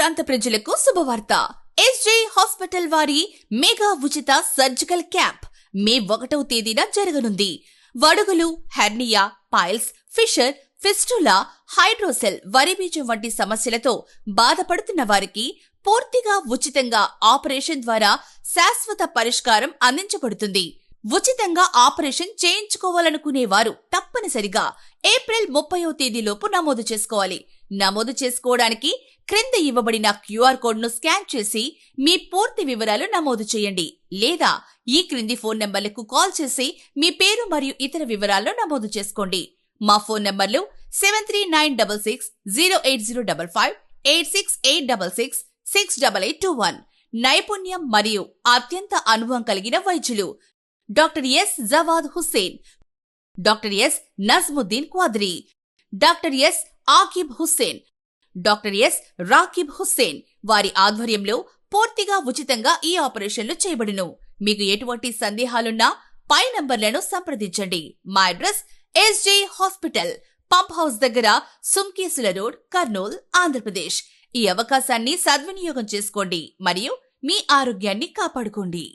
ప్రాంత ప్రజలకు శుభవార్త. ఎస్జే హాస్పిటల్ వారి మెగా ఉచిత సర్జికల్ క్యాంప్ మే 1వ తేదీన జరగనుంది. వడుగులు, hernia, piles, fissure, fistula, hydrocele, వరిబీజం వంటి సమస్యలతో బాధపడుతున్న వారికి పూర్తిగా ఉచితంగా ఆపరేషన్ ద్వారా శాశ్వత పరిష్కారం అందించబడుతుంది. ఉచితంగా ఆపరేషన్ చేయించుకోవాలనుకునే వారు తప్పనిసరిగా ఏప్రిల్ 30వ తేదీలోపు నమోదు చేసుకోవాలి. నమోదు చేసుకోవడానికి క్రింద ఇవ్వబడిన QR కోడ్ ను స్కాన్ చేసి మీ పూర్తి వివరాలు నమోదు చేయండి, లేదా ఈ క్రింది ఫోన్ నంబర్లకు కాల్ చేసి మీ పేరు మరియు ఇతర వివరాలను నమోదు చేసుకోండి. మా ఫోన్ నంబర్లు 7396608055, 868666 68821. నైపుణ్యం మరియు అత్యంత అనుభవం కలిగిన వైద్యులు doctor S Jawad Hussain, doctor S Najmuddin Quadri, doctor S Aqib Hussain, doctor S Raqib Hussain వారి ఆధ్వర్యంలో పూర్తిగా ఉచితంగా ఈ ఆపరేషన్లు చేయబడును. మీకు ఎటువంటి సందేహాలున్నా పై నంబర్లను సంప్రదించండి. మా address SJ hospital, pump house దగ్గర, సుంకీసుల రోడ్, కర్నూల్, ఆంధ్రప్రదేశ్. ఈ అవకాశాన్ని సద్వినియోగం చేసుకోండి మరియు మీ ఆరోగ్యాన్ని కాపాడుకోండి.